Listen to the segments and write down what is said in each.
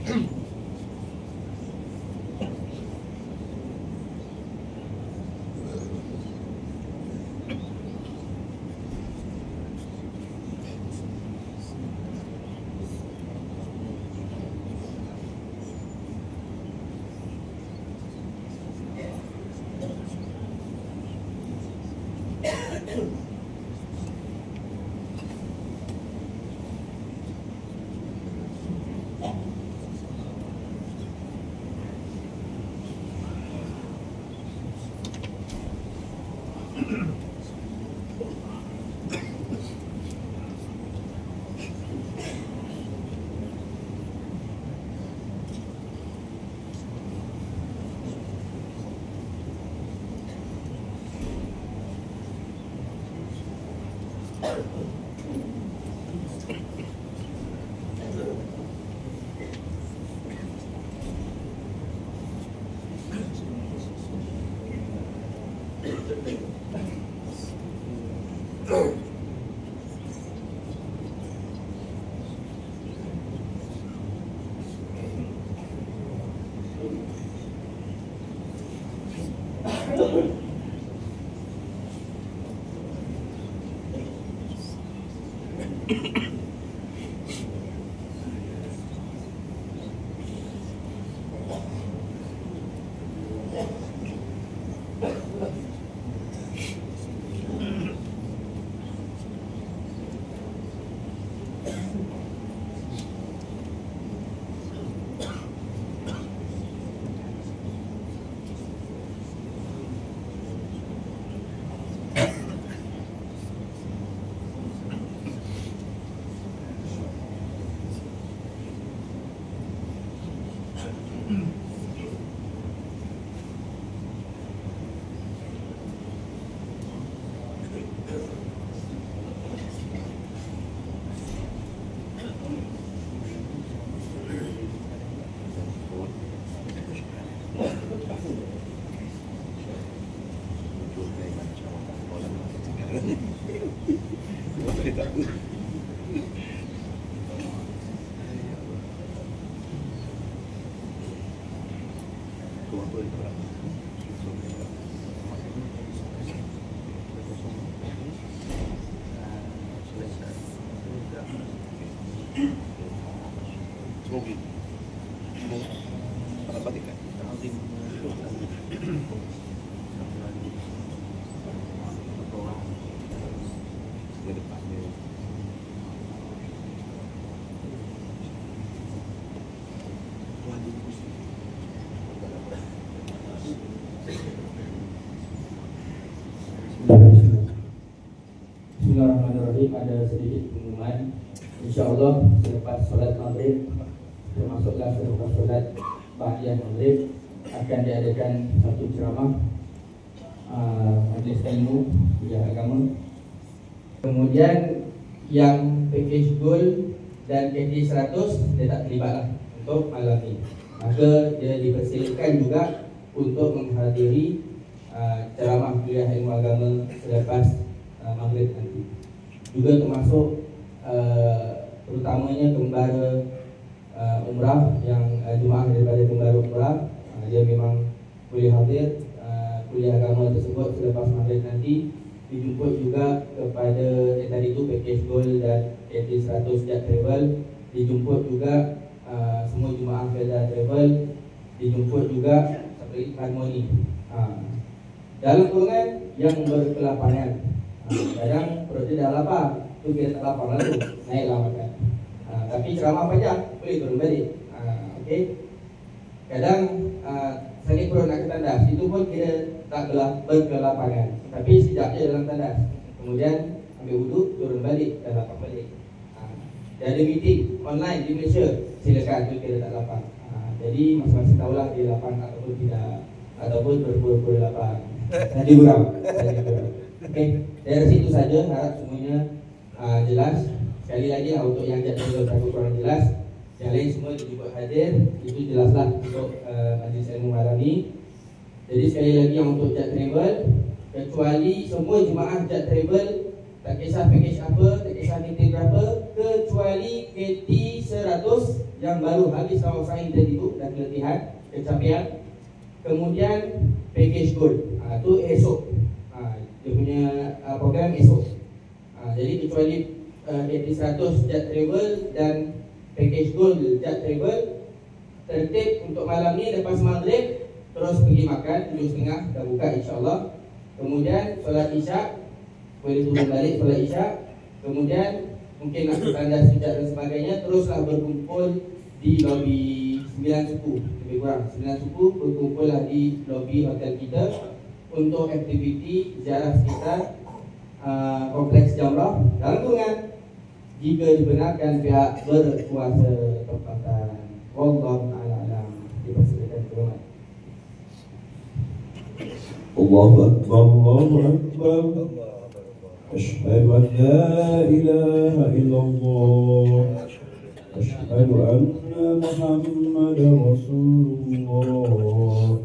Bismillahirrahmanirrahim. Ada sedikit pengumuman. InsyaAllah selepas solat maghrib, termasuklah selepas solat ba'diyah maghrib, akan diadakan satu ceramah majlis ilmu kuliah agama. Kemudian yang package gold dan package 100 dia tak terlibat lah untuk malam ni. Maka dia dipersilakan juga untuk menghadiri ceramah kuliah ilmu agama selepas maghrib nanti. Juga termasuk terutamanya gembara umrah yang jemaah daripada gembara umrah, dia memang boleh hadir kuliah agama tersebut selepas maghrib nanti. Dijemput juga kepada yang tadi tu package gold dan package 100 jet travel. Dijemput juga semua jemaah Felda Travel. Dijemput juga seperti harmoni. Dalam golongan yang berkelapangan, kadang perut dia dah lapar, tu kita tak lapar lalu naiklah makan. Tapi ceramah panjang boleh turun balik. Okey. Kadang sakit perut nak ke tandas, itu pun kira tak berkelapangan. Tapi sekejap je dalam tandas, kemudian ambil wuduk, turun balik dan lapar balik. Dia ada meeting online di Malaysia, silakan, tu kira tak lapar. Jadi masing-masing tahulah dia lapar ataupun tidak, ataupun berpura-pura lapar. Tadi gurau. Okey, dari situ saja, harap semuanya jelas. Sekali lagi lah, untuk yang jadwal takut kurang jelas, yang lain semua dijemput hadir, itu jelaslah untuk majlis ilmu malam ni. Jadi sekali lagi yang untuk jet travel, kecuali semua jemaah jet travel Tak kisah package apa, tak kisah KT berapa, kecuali KT 100 yang baru habis tahun usaha intern itu dan keletihan, kecapean. Kemudian package gold, itu esok. Dia punya program esok. Jadi kecuali KT 100 Jet Travel dan package gold Jet Travel, tertib untuk malam ni lepas maghrib terus pergi makan 7.30 dah buka insyaAllah. Kemudian solat isyak, boleh turun balik solat isyak. Kemudian mungkin nak bertanda sekejap dan sebagainya. Teruslah berkumpul di lobi 9 suku, lebih kurang 9 suku berkumpullah di lobi hotel kita untuk aktiviti ziarah sekitar kompleks Jamrah dalam kurungan jika dibenarkan pihak berkuasa tempatan. Wallahu ta'ala alam. Dipersilakan hormat. Allahu Akbar, Allahu Akbar. Asyhadu an la ilaha illallah. Asyhadu anna Muhammadar Rasulullah.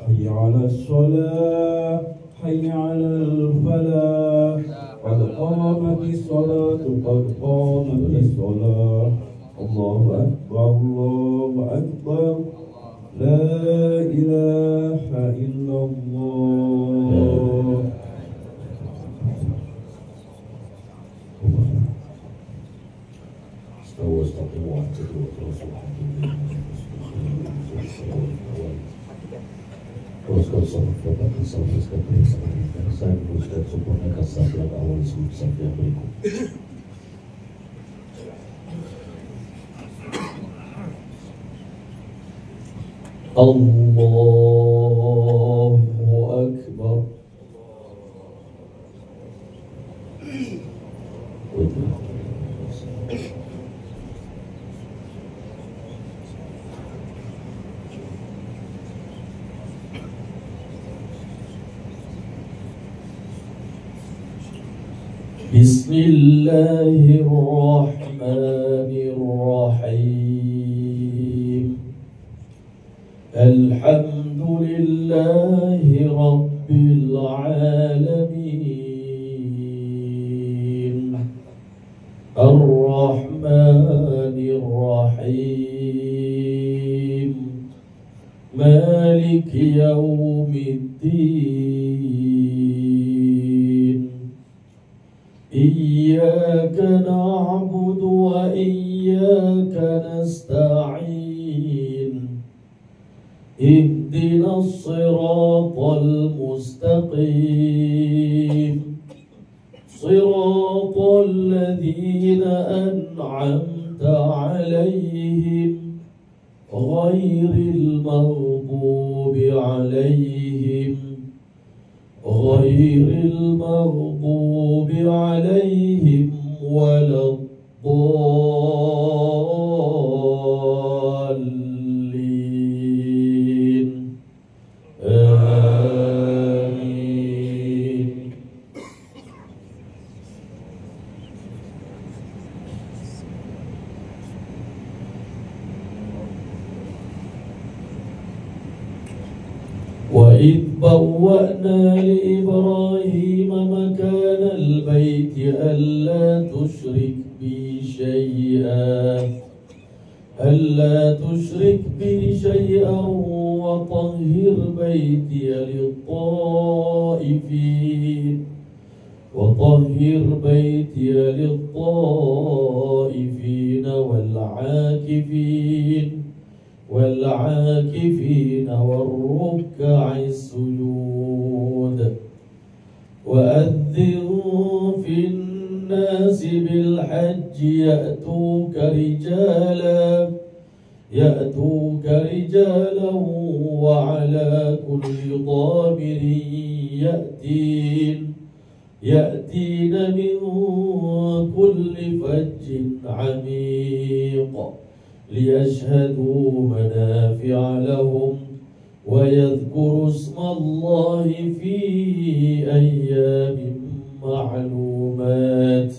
Hayya 'alas shalah, hayya 'alal falah. Qad qamatis salatu, qad qamatis salah. Allahu Akbar, Allahu Akbar. La ilaha illallah. Astaghfirullah. Teruskan sahabat sekalian, saya berusaha sempurnakan sahabat awal sahabat yang berikut. Allahu Akbar. Bismillahirrahmanirrahim. Alhamdulillahi Rabbil Alamin. Ar-Rahmanir-Rahim. Maliki Yawmiddin. Iyyaka na'budu wa iyyaka nasta'in. اهدنا الصراط المستقيم صراط الذين أنعمت عليهم غير المغضوب عليهم ولا الضالين. وإذ بوأنا لإبراهيم مكان البيت ألا تشرك بي شيئا وطهر بيتي للطائفين والعاكفين والركع السجود. وأذن في الناس بالحج يأتوك رجالا وعلى كل ضامر يأتين من كل فج عميق ليشهدوا منافع لهم ويذكروا اسم الله في أيام معلومات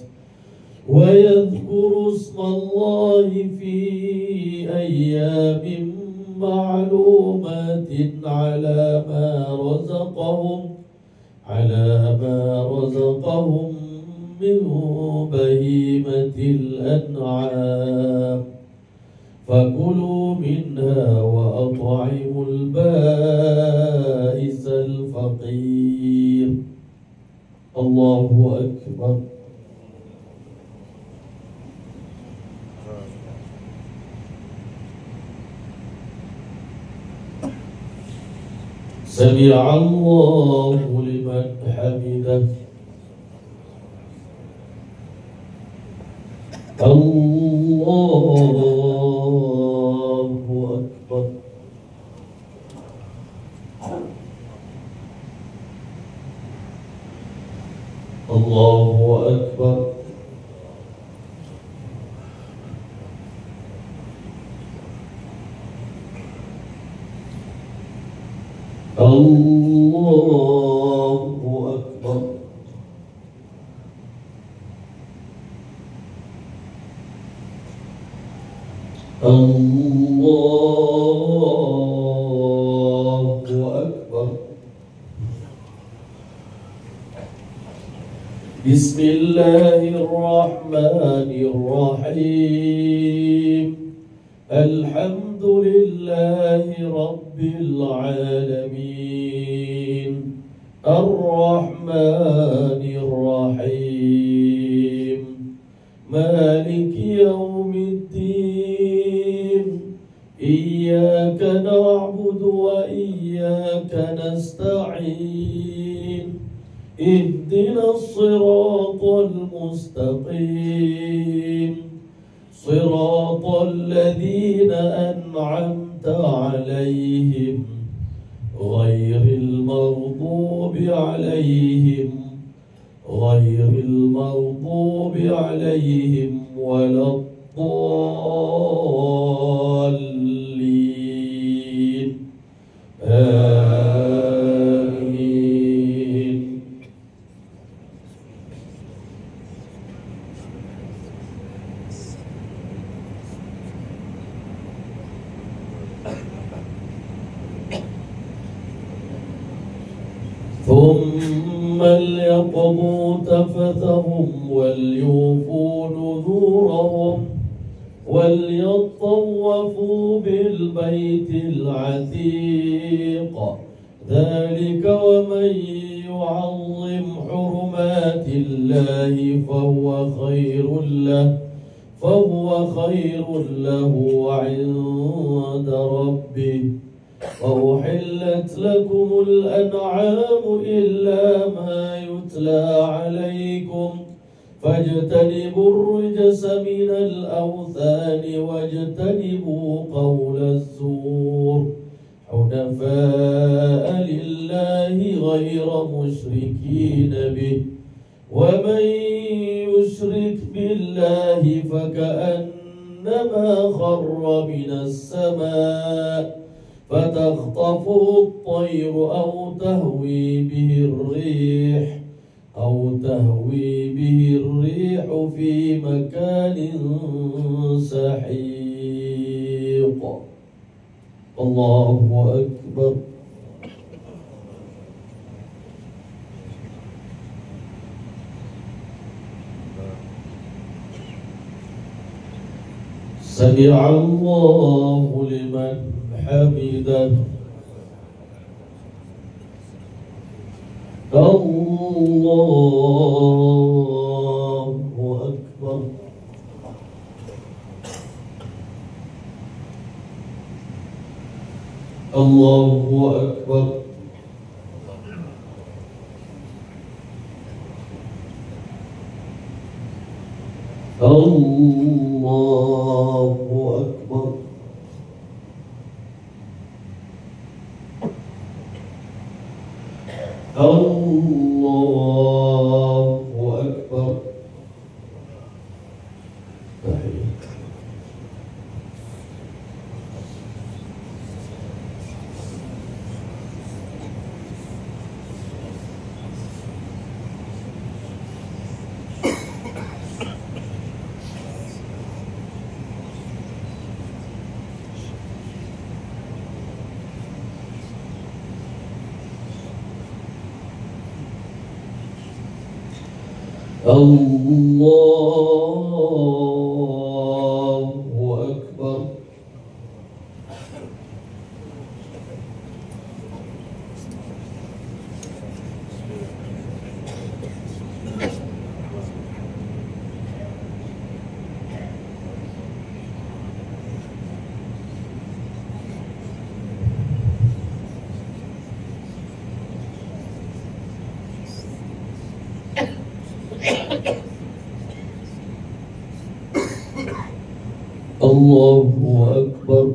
على ما رزقهم من بهيمة الأنعام فكلوا منها وأطعموا البائس الفقير. الله أكبر. سمع الله لمن حمده. الله أكبر. الله أكبر. الله أكبر. الله أكبر. بسم الله الرحمن الرحيم. الحمد لله رب العالمين الرحمن الرحيم مالك يوم الدين إياك نعبد وإياك نستعين اهدنا الصراط المستقيم صراط الذين أنعمت عليهم غير المغضوب عليهم ولا الضالين آمين. ثم ليقضوا تفثهم وليوفوا نذورهم وليطوفوا بالبيت العتيق ذلك ومن يعظم حرمات الله فهو خير له عند ربه. وأحلت لكم الأنعام إلا ما يتلى عليكم فاجتنبوا الرجس من الأوثان واجتنبوا قول الزور حنفاء لله غير مشركين به ومن يشرك بالله فكأنما خر من السماء فتخطفه الطير أو تهوي به الريح في مكان سحيق. الله أكبر. سمع الله لمن حمده. الله أكبر. الله أكبر. الله أكبر. الله أكبر. الله أكبر. الله أكبر.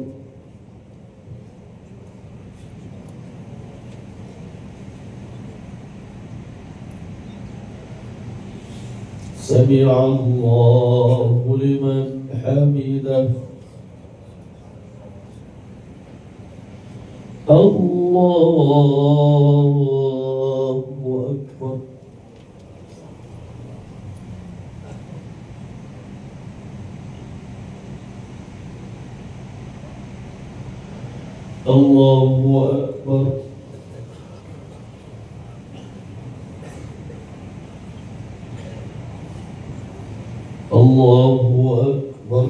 سمع الله لمن حمده. الله أكبر. الله أكبر. الله أكبر.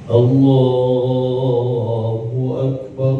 الله أكبر.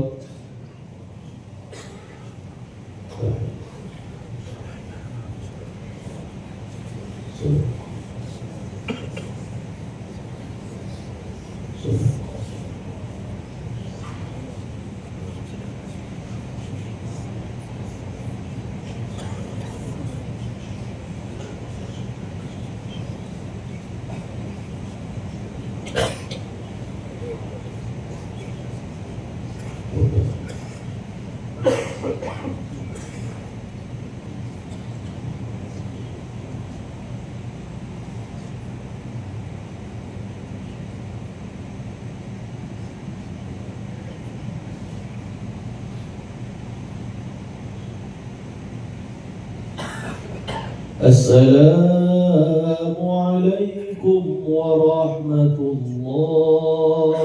السلام عليكم ورحمة الله.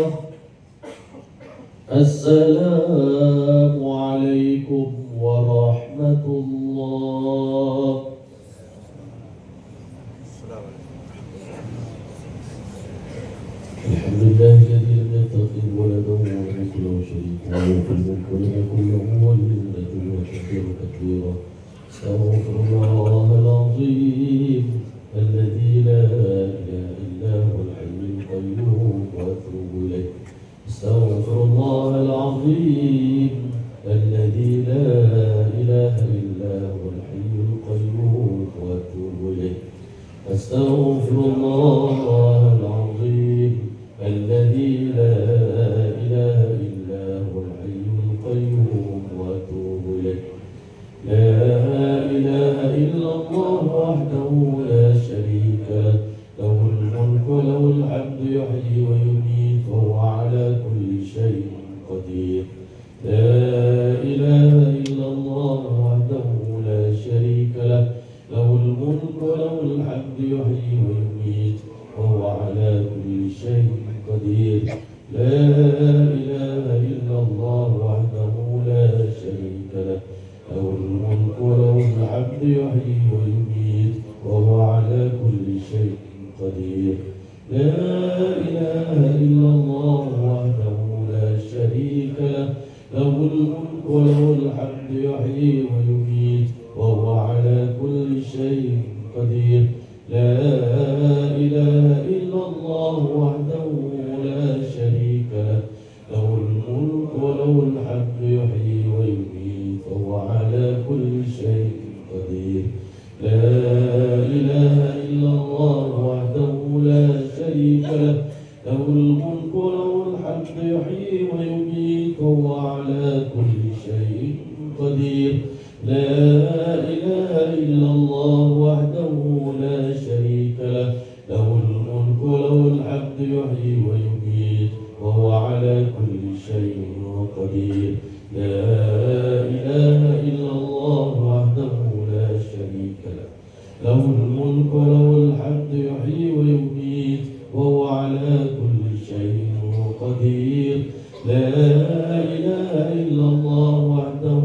السلام عليكم ورحمة الله. الحمد لله الذي لم يتخذ ولدا ولم يكن له شريك له في الملك ولم يكن له ولي من الذل وكبره تكبيرا. استغفر الله العظيم الذي لا إله إلا هو الحي القيوم وأتوب إليه. استغفر الله العظيم الذي لا إله إلا هو الحي القيوم وأتوب إليه. استغفر الله العظيم الذي لا إله إلا هو الحي القيوم وأتوب إليه. لا إله إلا الله وحده لا شريك له، له الملك وله الحمد يحيي ويميت وهو على كل شيء قدير. لا إله إلا الله وحده لا شريك له، له الملك وله الحمد يحيي ويميت وهو على كل شيء قدير. لا إله إلا الله وحده لا شريك له، له الملك وله الحمد يحيي ويميت وهو على كل شيء قدير. لا إله إلا الله وحده لا شريك له، له الملك وله الحمد يحيي ويميت وهو على كل شيء قدير. لا إله إلا الله وحده لا شريك له، له الملك وله الحمد يحيي ويميت وهو على كل شيء قدير. لا إله إلا الله وحده لا شريك له، له الملك وله الحمد يحيي ويميت وهو على كل شيء قدير. لا إله إلا الله وحده لا شريك له، له الملك وله الحمد يحيي ويميت وهو على كل شيء قدير. لا إله إلا الله وحده لا شريك له، له الملك وله الحمد يحيي ويميت وهو على كل شيء قدير. لا إله إلا الله وحده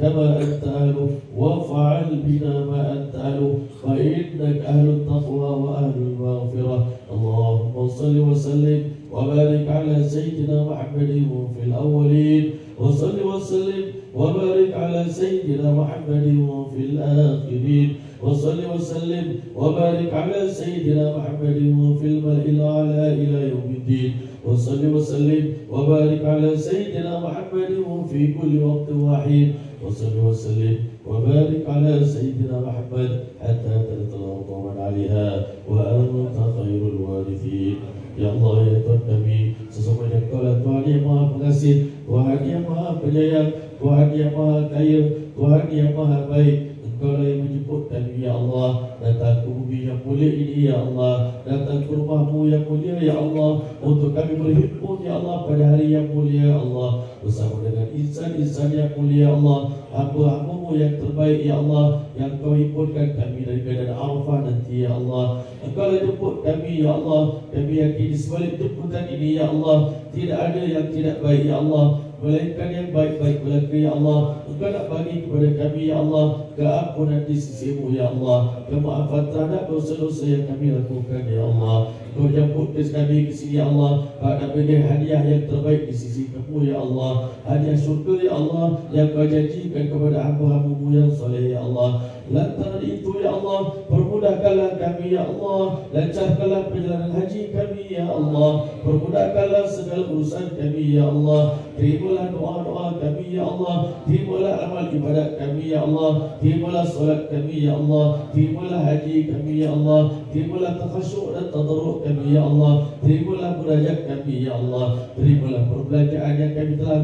كما أنت أهله وافعل بنا ما أنت أهله فإنك أهل التقوى وأهل المغفرة. اللهم صل وسلم وبارك على سيدنا محمد في الأولين وصل وسلم وبارك على سيدنا محمد في الآخرين وصل وسلم وبارك على سيدنا محمد في الملأ الأعلى إلى يوم الدين وصل وسلم وبارك على سيدنا محمد في كل وقت وحين وصل وسلم وبارك على سيدنا محمد حتى ترث الأرض ومن عليها وأنت خير الوارثين. Ya Allah, ya Tuhan kami, sesungguhnya Engkau-lah Tuhan yang Maha Pengasih, Tuhan yang Maha Penyayang, Tuhan yang Maha Kaya, Tuhan yang Maha Baik. Engkau-lah yang menjemput kami, ya Allah, datang ke bumi yang mulia ini, ya Allah, datang ke rumah-Mu yang mulia, ya Allah, untuk kami berhimpun, ya Allah, pada hari yang mulia, ya Allah, bersama dengan insan-insan yang mulia, ya Allah, hamba-hamba-Mu yang terbaik, ya Allah, yang Kau himpunkan kami dari medan Arafah nanti, ya Allah. Engkau-lah jemput kami, ya Allah. Kami yakin di sebalik jemputan ini, ya Allah, tidak ada yang tidak baik, ya Allah, melainkan yang baik-baik belaka, ya Allah. Engkau nak bagi kepada kami, ya Allah, keampunan di sisi-Mu, ya Allah, kemaafan terhadap dosa-dosa yang kami lakukan, ya Allah. Engkau jemput kami ke sini, ya Allah, pada bagi hadiah yang terbaik di sisi Kamu, ya Allah, hadiah syurga, ya Allah, yang Kau janjikan kepada hamba-hamba-Mu yang soleh, ya Allah. Lantaran itu, ya Allah, permudahkanlah kami, ya Allah, lancarkanlah perjalanan haji kami, ya Allah, permudahkanlah segala urusan kami, ya Allah. Terimalah doa-doa kami, ya Allah, terimalah amal ibadat kami, ya Allah, terimalah solat kami, ya Allah, terimalah haji kami, ya Allah, terimalah takhasyuk dan tadarruk kami, ya Allah, terimalah munajat kami, ya Allah, terimalah perbelanjaan yang kami telah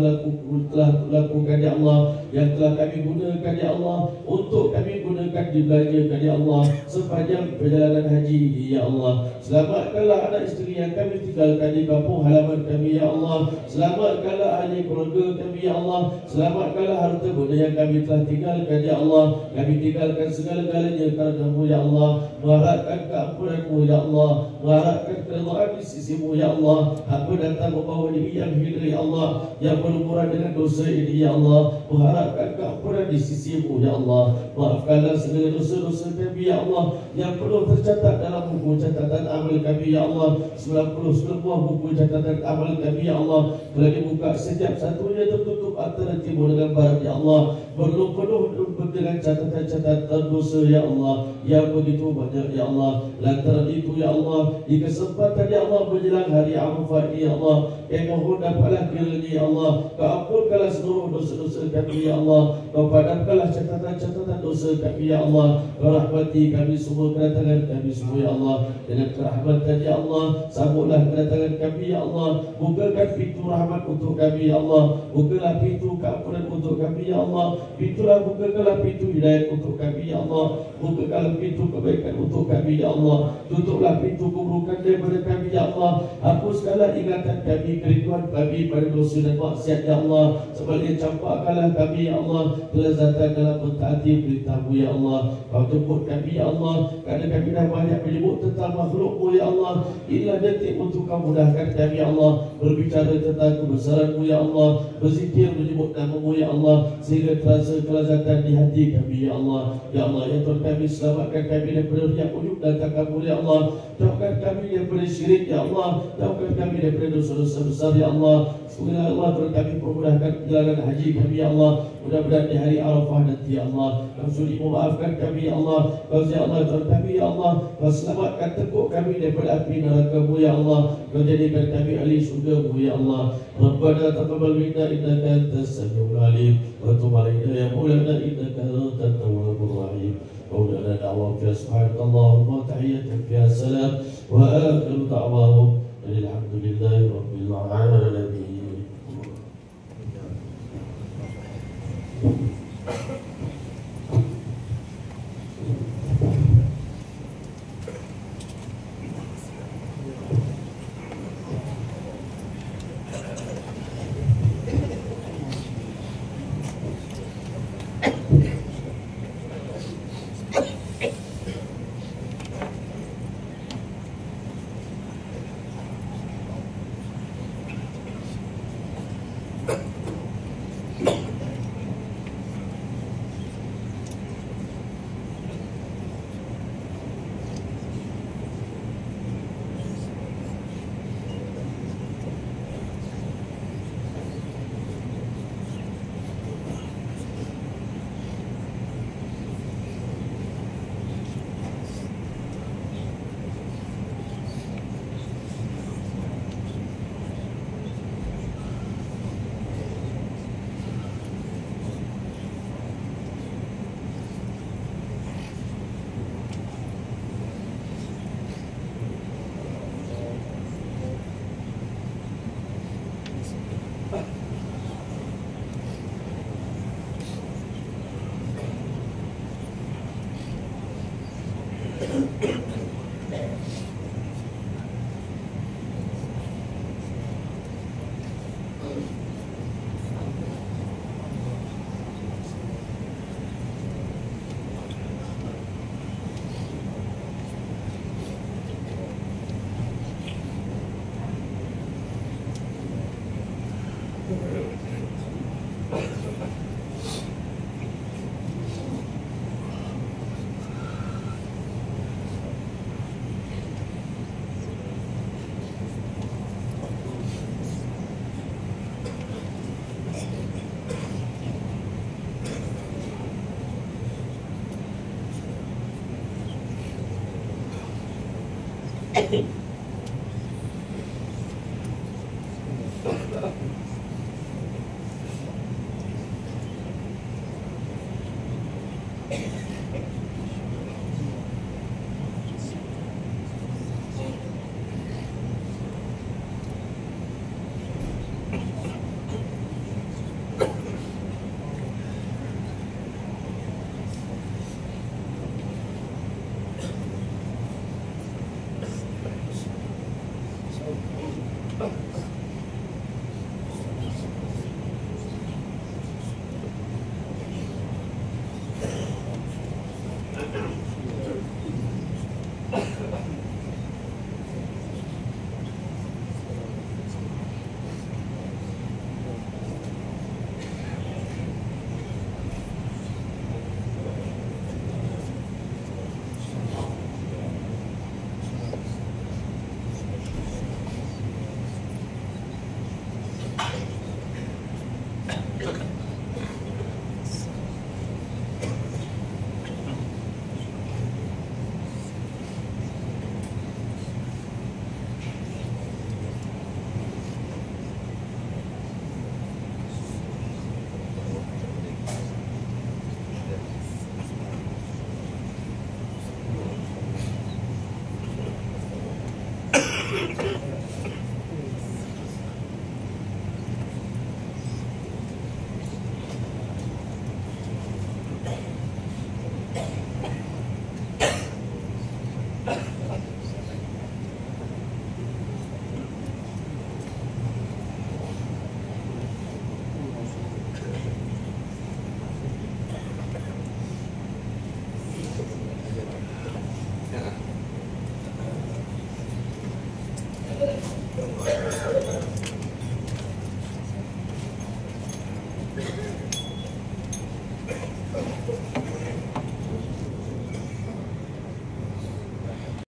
lakukan, ya Allah, yang telah kami gunakan, ya Allah, untuk kami gunakan dibelanjakan, ya Allah, sepanjang perjalanan haji ini, ya Allah. Selamatkanlah anak isteri yang kami tinggalkan di kampung halaman kami, ya Allah. Selamatkanlah ahli keluarga kami, ya Allah. Selamatkanlah harta benda yang kami telah tinggalkan, ya Allah. Kami tinggalkan segala-galanya kerana-Mu, ya Allah, mengharapkan keampunan-Mu, ya Allah, mengharapkan keridhaan di sisi-Mu, ya Allah. Hamba datang membawa diri yang hina, ya Allah, yang berumuran dengan dosa ini, ya Allah, mengharapkan keampunan di sisi-Mu, ya Allah. Maafkanlah segala dosa-dosa kami, ya Allah, yang perlu tercatat dalam buku catatan amal kami, ya Allah. 90 buah buku catatan amal kami, ya Allah, telah dibuka, setiap satunya tertutup antara timur dengan barat, ya Allah, penuh dengan catatan-catatan dosa, ya Allah, yang begitu banyak, ya Allah. Lantaran itu, ya Allah, di kesempatan, ya Allah, menjelang hari Arafah ini, ya Allah, kami mohon dapatlah kiranya, ya Allah, Kau ampunkanlah seluruh dosa-dosa kami, ya Allah, Kau padamkanlah catatan-catatan dosa kami, ya Allah. Kau rahmati kami semua, kedatangan kami semua, ya Allah, dengan kerahmatan, ya Allah. Sambutlah kedatangan kami, ya Allah. Bukakan pintu rahmat untuk kami, ya Allah. Bukalah pintu keampunan untuk kami, ya Allah. Bukakanlah pintu hidayat untuk kami, ya Allah. Bukakanlah pintu kebaikan untuk kami, ya Allah. Tutuplah pintu keburukan daripada kami, ya Allah. Hapuskanlah ingatan kami, kerinduan kami pada dosa dan maksiat, ya Allah. Sebaliknya campakkanlah kami, ya Allah, kelezatan dalam mentaati perintah-Mu, ya Allah. Kau jemput kami, ya Allah, kerana kami dah banyak menyebut tentang makhluk-Mu, ya Allah. Inilah detik untuk Kau mudahkan kami, ya Allah, berbicara tentang kebesaran-Mu, ya Allah, berzikir menyebut nama-Mu, ya Allah, sehingga terasa kelezatan di hati kami, ya Allah. Ya Allah, ya Tuhan kami, selamatkan kami daripada riak ujub dan takabur, ya Allah. Jauhkan kami daripada syirik, ya Allah. Jauhkan kami daripada dosa-dosa besar, ya Allah. Semoga Allah Tuhan kami permudahkan perjalanan haji kami, ya Allah. Mudah-mudahan di hari Arafah nanti, ya Allah, Kau sudi memaafkan kami, ya Allah. Kau, ya Allah, Tuhan kami, ya Allah, Kau selamatkan tekuk kami daripada api neraka-Mu, ya Allah. Kau jadikan kami ahli syurga-Mu, ya Allah. Rabbana taqabbal minna innaka antas samiul alim wa tub alaina ya maulana innaka antat tawwabur rahim. Maulana da'wa fiha subhanakallahumma tahiyyatan fiha salam wa akhiru da'wahum alhamdulillahi rabbil alamin.